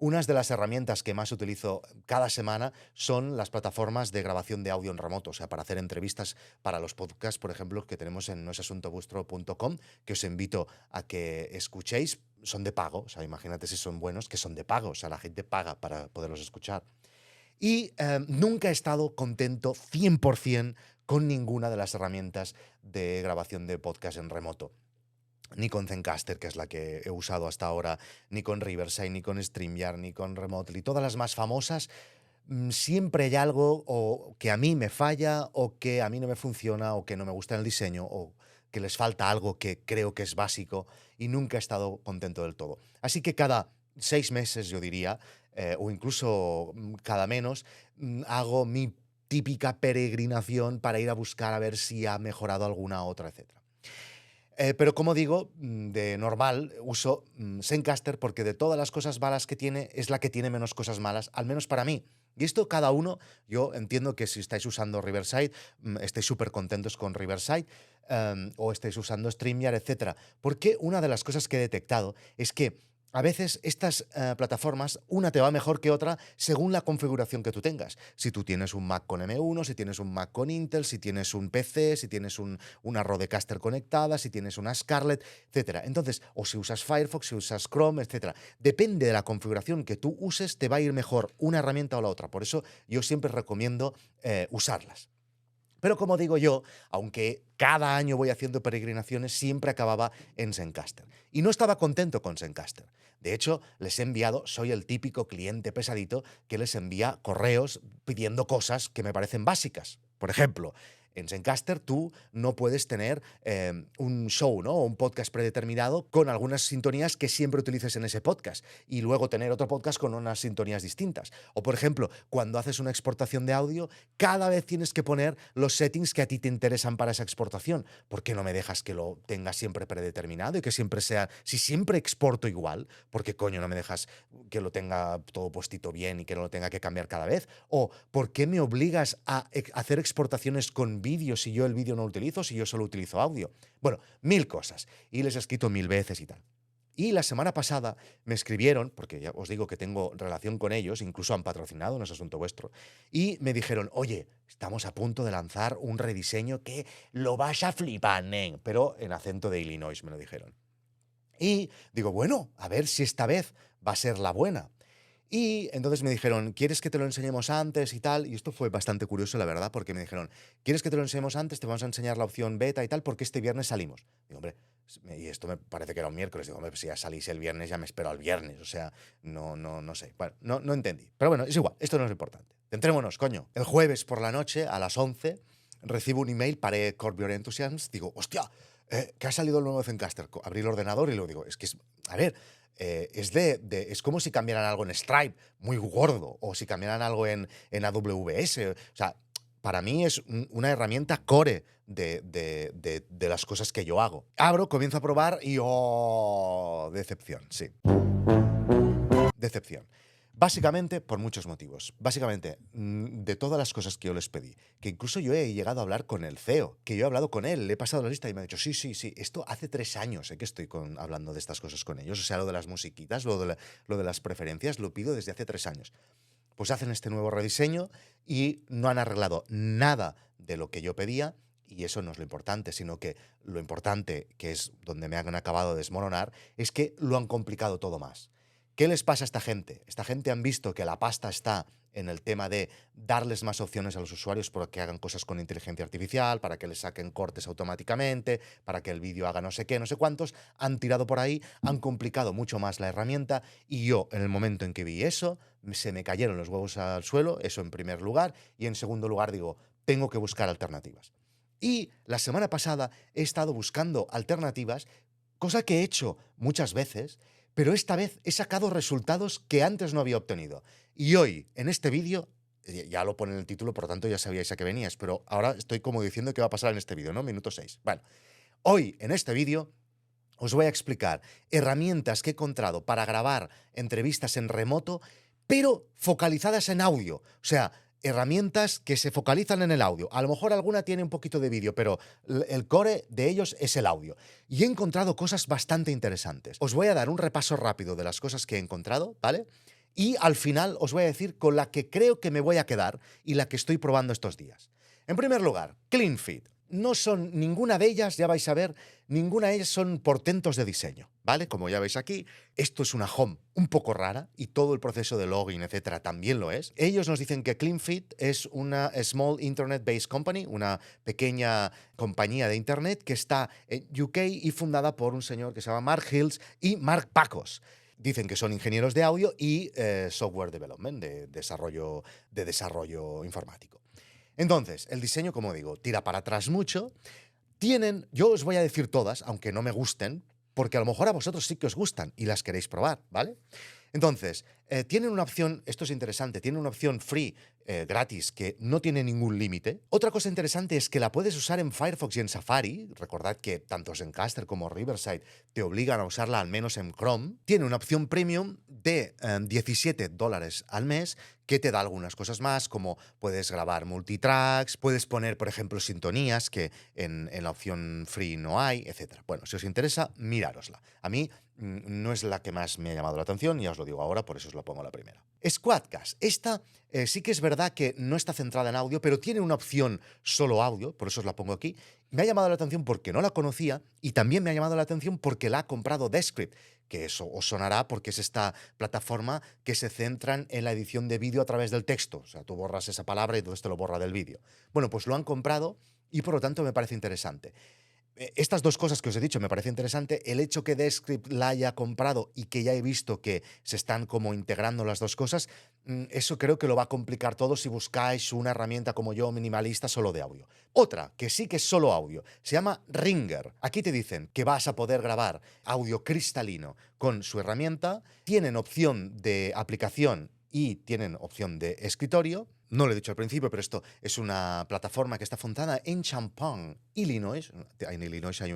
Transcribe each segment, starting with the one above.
Unas de las herramientas que más utilizo cada semana son las plataformas de grabación de audio en remoto, o sea, para hacer entrevistas para los podcasts, por ejemplo, que tenemos en noesasuntovuestro.com, que os invito a que escuchéis. Son de pago, o sea, imagínate si son buenos, que son de pago, o sea, la gente paga para poderlos escuchar. Y nunca he estado contento 100% con ninguna de las herramientas de grabación de podcast en remoto. Ni con Zencaster, que es la que he usado hasta ahora, ni con Riverside, ni con StreamYard, ni con Remotely. Todas las más famosas, siempre hay algo o que a mí me falla, o que a mí no me funciona, o que no me gusta el diseño, o que les falta algo que creo que es básico, y nunca he estado contento del todo. Así que cada 6 meses, yo diría, o incluso cada menos, hago mi típica peregrinación para ir a buscar a ver si ha mejorado alguna otra, etcétera. Pero como digo, de normal uso Zencaster, porque de todas las cosas malas que tiene, es la que tiene menos cosas malas, al menos para mí. Y esto cada uno, yo entiendo que si estáis usando Riverside, estéis súper contentos con Riverside, o estáis usando StreamYard, etcétera. Porque una de las cosas que he detectado es que a veces estas plataformas, una te va mejor que otra según la configuración que tú tengas. Si tú tienes un Mac con M1, si tienes un Mac con Intel, si tienes un PC, si tienes una Rodecaster conectada, si tienes una Scarlett, etcétera. Entonces, o si usas Firefox, si usas Chrome, etcétera. Depende de la configuración que tú uses, te va a ir mejor una herramienta o la otra. Por eso yo siempre recomiendo usarlas. Pero como digo yo, aunque cada año voy haciendo peregrinaciones, siempre acababa en Zencaster. Y no estaba contento con Zencaster. De hecho, les he enviado, soy el típico cliente pesadito que les envía correos pidiendo cosas que me parecen básicas. Por ejemplo, en Zencaster tú no puedes tener un show, ¿no? O un podcast predeterminado con algunas sintonías que siempre utilices en ese podcast, y luego tener otro podcast con unas sintonías distintas. O, por ejemplo, cuando haces una exportación de audio, cada vez tienes que poner los settings que a ti te interesan para esa exportación. ¿Por qué no me dejas que lo tenga siempre predeterminado y que siempre sea, si siempre exporto igual, ¿por qué coño no me dejas que lo tenga todo puestito bien y que no lo tenga que cambiar cada vez? ¿O por qué me obligas a hacer exportaciones con vídeo si yo el vídeo no lo utilizo, si yo solo utilizo audio? Bueno, mil cosas. Y les he escrito mil veces y tal. Y la semana pasada me escribieron, porque ya os digo que tengo relación con ellos, incluso han patrocinado, no es asunto vuestro, y me dijeron, oye, estamos a punto de lanzar un rediseño que lo vas a flipar, nen, pero en acento de Illinois me lo dijeron. Y digo, bueno, a ver si esta vez va a ser la buena. Y entonces me dijeron, ¿quieres que te lo enseñemos antes y tal? Y esto fue bastante curioso, la verdad, porque me dijeron, ¿quieres que te lo enseñemos antes? Te vamos a enseñar la opción beta y tal, porque este viernes salimos. Digo, hombre, y esto me parece que era un miércoles. Digo, hombre, pues si ya salís el viernes, ya me espero al viernes. O sea, no sé. Bueno, no entendí. Pero bueno, es igual, esto no es lo importante. Centrémonos, coño. El jueves por la noche, a las 11, recibo un email para Curb Your Enthusiasm. Digo, hostia, que ha salido el nuevo Zencaster. Abrí el ordenador y lo digo, es que es, a ver, es como si cambiaran algo en Stripe, muy gordo, o si cambiaran algo en AWS. O sea, para mí es una herramienta core de las cosas que yo hago. Abro, comienzo a probar y ¡oh! Decepción, sí. Decepción. Básicamente, por muchos motivos. Básicamente, de todas las cosas que yo les pedí, que incluso yo he llegado a hablar con el CEO, que yo he hablado con él, le he pasado la lista y me ha dicho, sí, sí, sí, esto hace 3 años que estoy hablando de estas cosas con ellos, o sea, lo de las musiquitas, lo de las preferencias, lo pido desde hace 3 años. Pues hacen este nuevo rediseño y no han arreglado nada de lo que yo pedía, y eso no es lo importante, sino que lo importante, que es donde me han acabado de desmoronar, es que lo han complicado todo más. ¿Qué les pasa a esta gente? Esta gente han visto que la pasta está en el tema de darles más opciones a los usuarios para que hagan cosas con inteligencia artificial, para que les saquen cortes automáticamente, para que el vídeo haga no sé qué, no sé cuántos. Han tirado por ahí, han complicado mucho más la herramienta, y yo, en el momento en que vi eso, se me cayeron los huevos al suelo, eso en primer lugar, y en segundo lugar digo, tengo que buscar alternativas. Y la semana pasada he estado buscando alternativas, cosa que he hecho muchas veces, pero esta vez he sacado resultados que antes no había obtenido. Y hoy, en este vídeo, ya lo pone en el título, por lo tanto ya sabíais a qué venías, pero ahora estoy como diciendo qué va a pasar en este vídeo, ¿no? Minuto 6. Bueno, hoy, en este vídeo, os voy a explicar herramientas que he encontrado para grabar entrevistas en remoto, pero focalizadas en audio. O sea, herramientas que se focalizan en el audio. A lo mejor alguna tiene un poquito de vídeo, pero el core de ellos es el audio. Y he encontrado cosas bastante interesantes. Os voy a dar un repaso rápido de las cosas que he encontrado, ¿vale? Y al final os voy a decir con la que creo que me voy a quedar y la que estoy probando estos días. En primer lugar, CleanFeed. No son ninguna de ellas, ya vais a ver, ninguna de ellas son portentos de diseño, ¿vale? Como ya veis aquí, esto es una home un poco rara y todo el proceso de login, etcétera, también lo es. Ellos nos dicen que CleanFeed es una Small Internet-Based Company, una pequeña compañía de Internet que está en UK y fundada por un señor que se llama Mark Hills y Mark Pacos. Dicen que son ingenieros de audio y software development, de desarrollo informático. Entonces, el diseño, como digo, tira para atrás mucho. Yo os voy a decir todas, aunque no me gusten, porque a lo mejor a vosotros sí que os gustan y las queréis probar, ¿vale? Entonces, tienen una opción, esto es interesante, tienen una opción free, gratis, que no tiene ningún límite. Otra cosa interesante es que la puedes usar en Firefox y en Safari. Recordad que tanto Zencaster como Riverside te obligan a usarla al menos en Chrome. Tiene una opción premium de $17 al mes, que te da algunas cosas más, como puedes grabar multitracks, puedes poner, por ejemplo, sintonías que en la opción free no hay, etc. Bueno, si os interesa, mirárosla. A mí no es la que más me ha llamado la atención, ya os lo digo ahora, por eso os la pongo la primera. Squadcast. Esta sí que es verdad que no está centrada en audio, pero tiene una opción solo audio, por eso os la pongo aquí. Me ha llamado la atención porque no la conocía y también me ha llamado la atención porque la ha comprado Descript, que eso os sonará porque es esta plataforma que se centran en la edición de vídeo a través del texto. O sea, tú borras esa palabra y entonces te lo borra del vídeo. Bueno, pues lo han comprado y por lo tanto me parece interesante. Estas dos cosas que os he dicho me parece interesante. El hecho que Descript la haya comprado y que ya he visto que se están como integrando las dos cosas, eso creo que lo va a complicar todo si buscáis una herramienta como yo, minimalista, solo de audio. Otra, que sí que es solo audio, se llama Ringer. Aquí te dicen que vas a poder grabar audio cristalino con su herramienta. Tienen opción de aplicación y tienen opción de escritorio. No lo he dicho al principio, pero esto es una plataforma que está fundada en Champaign, Illinois. En Illinois hay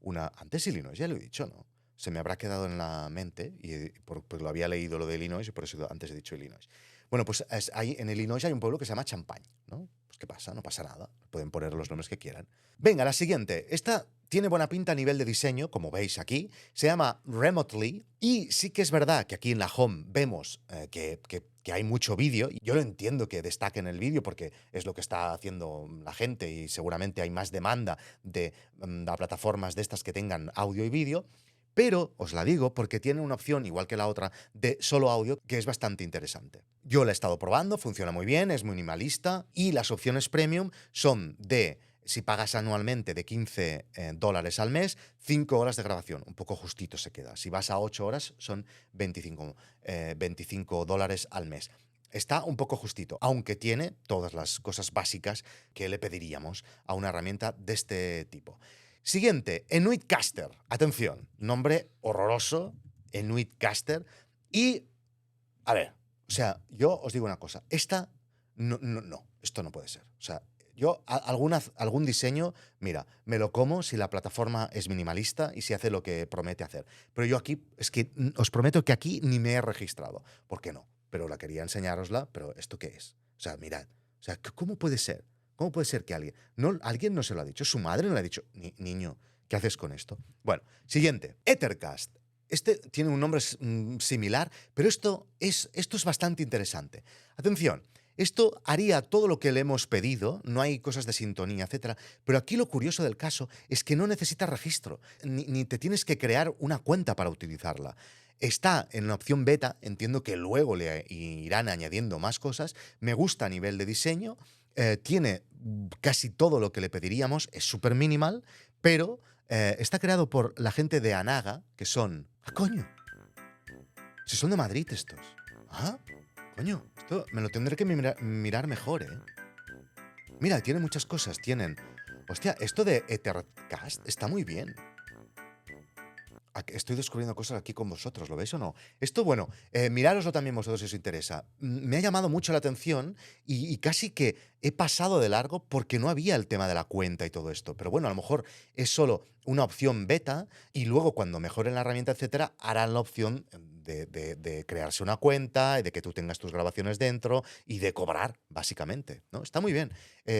una... Antes Illinois, ya lo he dicho, ¿no? Se me habrá quedado en la mente, y pues lo había leído lo de Illinois, y por eso antes he dicho Illinois. Bueno, pues en Illinois hay un pueblo que se llama Champaign, ¿no? Pues ¿qué pasa? No pasa nada. Pueden poner los nombres que quieran. Venga, la siguiente. Esta tiene buena pinta a nivel de diseño, como veis aquí. Se llama Remotely. Y sí que es verdad que aquí en la home vemos que hay mucho vídeo. Yo lo entiendo que destaquen el vídeo porque es lo que está haciendo la gente y seguramente hay más demanda de plataformas de estas que tengan audio y vídeo. Pero os la digo porque tiene una opción, igual que la otra, de solo audio, que es bastante interesante. Yo la he estado probando, funciona muy bien, es minimalista y las opciones premium son de, si pagas anualmente, de $15 al mes, 5 horas de grabación. Un poco justito se queda. Si vas a 8 horas, son $25 al mes. Está un poco justito, aunque tiene todas las cosas básicas que le pediríamos a una herramienta de este tipo. Siguiente, Enuitcaster. Atención, nombre horroroso, Enuitcaster. Y, a ver, o sea, yo os digo una cosa. Esta, no, esto no puede ser. O sea, yo algún diseño, mira, me lo como si la plataforma es minimalista y si hace lo que promete hacer. Pero yo aquí, es que os prometo que aquí ni me he registrado. ¿Por qué no? Pero la quería enseñárosla, pero ¿esto qué es? O sea, mirad. O sea, ¿cómo puede ser? ¿Cómo puede ser que alguien no se lo ha dicho? Su madre no le ha dicho, niño, ¿qué haces con esto? Bueno, siguiente, Ethercast. Este tiene un nombre similar, pero esto es bastante interesante. Atención, esto haría todo lo que le hemos pedido, no hay cosas de sintonía, etcétera, pero aquí lo curioso del caso es que no necesitas registro, ni te tienes que crear una cuenta para utilizarla. Está en la opción beta, entiendo que luego le irán añadiendo más cosas. Me gusta a nivel de diseño. Tiene casi todo lo que le pediríamos, es súper minimal, pero está creado por la gente de Anaga, que son... ¡Ah, coño! Si son de Madrid estos. ¡Ah! Coño, esto me lo tendré que mirar mejor, ¿eh? Mira, tiene muchas cosas, tienen... Hostia, esto de Ethercast está muy bien. Estoy descubriendo cosas aquí con vosotros, ¿lo veis o no? Esto, bueno, mirároslo también vosotros si os interesa. Me ha llamado mucho la atención y casi que he pasado de largo porque no había el tema de la cuenta y todo esto. Pero bueno, a lo mejor es solo una opción beta y luego cuando mejoren la herramienta, etcétera, harán la opción de crearse una cuenta y de que tú tengas tus grabaciones dentro y de cobrar, básicamente, ¿no? Está muy bien.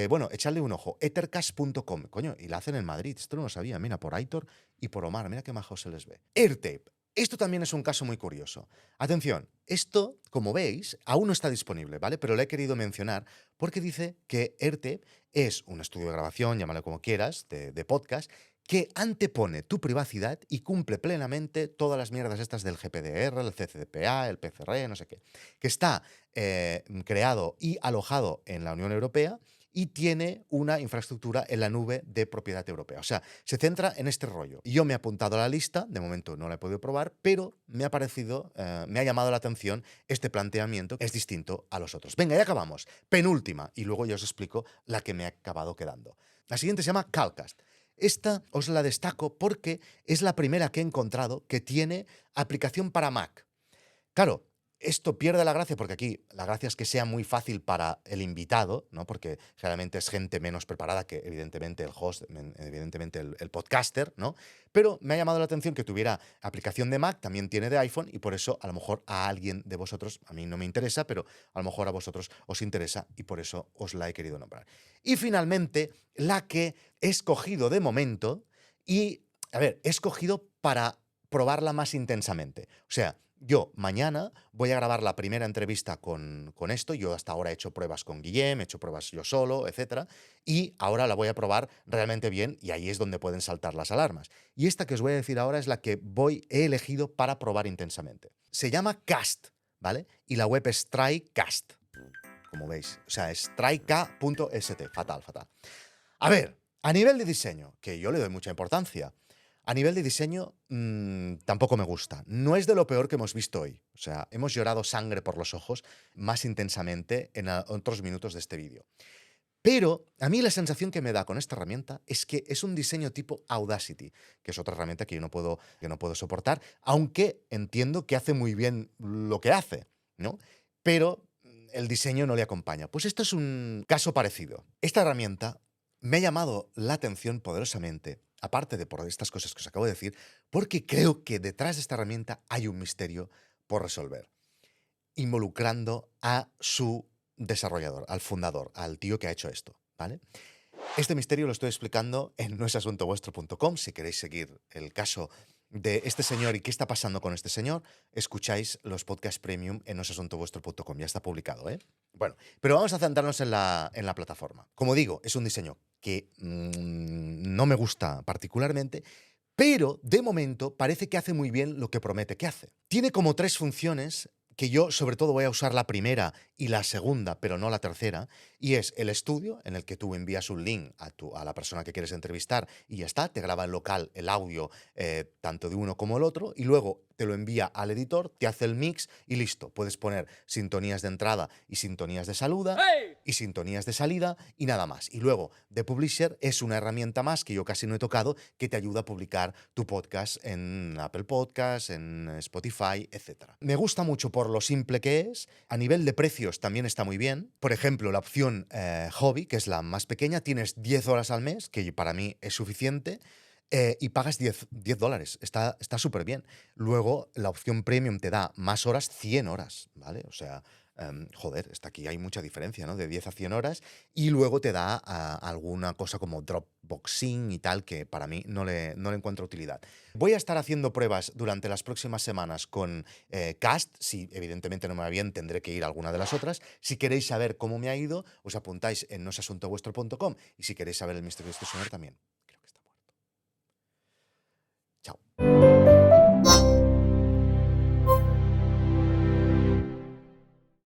Bueno, echadle un ojo. Ethercast.com. Coño, y la hacen en Madrid. Esto no lo sabía. Mira, por Aitor y por Omar. Mira qué majos se les ve. Airtape. Esto también es un caso muy curioso. Atención, esto, como veis, aún no está disponible, ¿vale? Pero lo he querido mencionar porque dice que ERTE es un estudio de grabación, llámalo como quieras, de podcast, que antepone tu privacidad y cumple plenamente todas las mierdas estas del GPDR, el CCPA, el PCR, no sé qué, que está creado y alojado en la Unión Europea y tiene una infraestructura en la nube de propiedad europea. O sea, se centra en este rollo. Yo me he apuntado a la lista, de momento no la he podido probar, pero me ha parecido, me ha llamado la atención este planteamiento, que es distinto a los otros. Venga, ya acabamos. Penúltima, y luego ya os explico la que me ha acabado quedando. La siguiente se llama Calcast. Esta os la destaco porque es la primera que he encontrado que tiene aplicación para Mac. Claro, esto pierde la gracia porque aquí la gracia es que sea muy fácil para el invitado, ¿no? Porque generalmente es gente menos preparada que evidentemente el host, evidentemente el podcaster, ¿no? Pero me ha llamado la atención que tuviera aplicación de Mac, también tiene de iPhone y por eso a lo mejor a alguien de vosotros, a mí no me interesa, pero a lo mejor a vosotros os interesa y por eso os la he querido nombrar. Y finalmente, la que he escogido de momento y, a ver, he escogido para probarla más intensamente. O sea, yo mañana voy a grabar la primera entrevista con esto. Yo hasta ahora he hecho pruebas con Guillem, he hecho pruebas yo solo, etcétera. Y ahora la voy a probar realmente bien y ahí es donde pueden saltar las alarmas. Y esta que os voy a decir ahora es la que he elegido para probar intensamente. Se llama Cast, ¿vale? Y la web es TryCast, como veis. O sea, es tryk.st. Fatal, fatal. A ver, a nivel de diseño, que yo le doy mucha importancia. A nivel de diseño, tampoco me gusta. No es de lo peor que hemos visto hoy. O sea, hemos llorado sangre por los ojos más intensamente en otros minutos de este vídeo. Pero a mí la sensación que me da con esta herramienta es que es un diseño tipo Audacity, que es otra herramienta que yo no puedo soportar, aunque entiendo que hace muy bien lo que hace, ¿no? Pero el diseño no le acompaña. Pues esto es un caso parecido. Esta herramienta me ha llamado la atención poderosamente, aparte de por estas cosas que os acabo de decir, porque creo que detrás de esta herramienta hay un misterio por resolver, involucrando a su desarrollador, al fundador, al tío que ha hecho esto, ¿vale? Este misterio lo estoy explicando en noesasuntovuestro.com. Si queréis seguir el caso de este señor y qué está pasando con este señor, escucháis los podcasts premium en noesasuntovuestro.com. Ya está publicado, ¿eh? Bueno, pero vamos a centrarnos en la plataforma. Como digo, es un diseño que no me gusta particularmente, pero de momento parece que hace muy bien lo que promete que hace. Tiene como 3 funciones que yo sobre todo voy a usar la primera y la segunda, pero no la tercera, y es el estudio, en el que tú envías un link a la persona que quieres entrevistar y ya está, te graba en local el audio tanto de uno como el otro, y luego te lo envía al editor, te hace el mix y listo. Puedes poner sintonías de entrada y sintonías de salida y sintonías de salida y nada más. Y luego, The Publisher es una herramienta más que yo casi no he tocado que te ayuda a publicar tu podcast en Apple Podcasts, en Spotify, etc. Me gusta mucho por lo simple que es. A nivel de precios también está muy bien. Por ejemplo, la opción Hobby, que es la más pequeña, tienes 10 horas al mes, que para mí es suficiente. Y pagas $10. Está súper bien. Luego, la opción premium te da más horas, 100 horas, ¿vale? O sea, joder, aquí hay mucha diferencia, ¿no? De 10 a 100 horas. Y luego te da alguna cosa como Dropboxing y tal, que para mí no le encuentro utilidad. Voy a estar haciendo pruebas durante las próximas semanas con Cast. Si evidentemente no me va bien, tendré que ir a alguna de las otras. Si queréis saber cómo me ha ido, os apuntáis en nosasuntovuestro.com. Y si queréis saber el misterio de este señor, también.